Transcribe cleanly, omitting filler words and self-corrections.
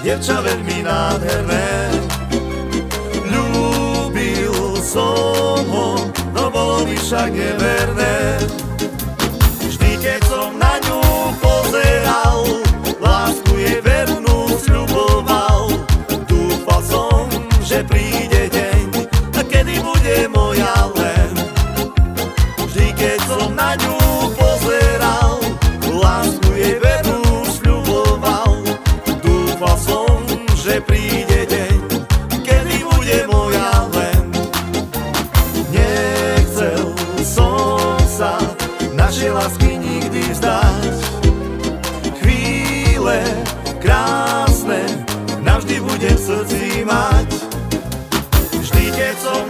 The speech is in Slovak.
dievča veľmi nádherné. Ľúbil som ho, no bolo mi však neverné. Vždy, keď som na ňu pozeral, lásku jej vernú sľuboval. Dúfal som, že príde deň, kedy bude moja len. Vždy, keď som na ňu pozeral, lásku jej vernú sľuboval. Dúfal som, že príde deň, kedy bude moja len. Nechcel som sa našej lásky nikdy vzdať. Chvíle krásne navždy budem v srdci mať. Vždy, keď som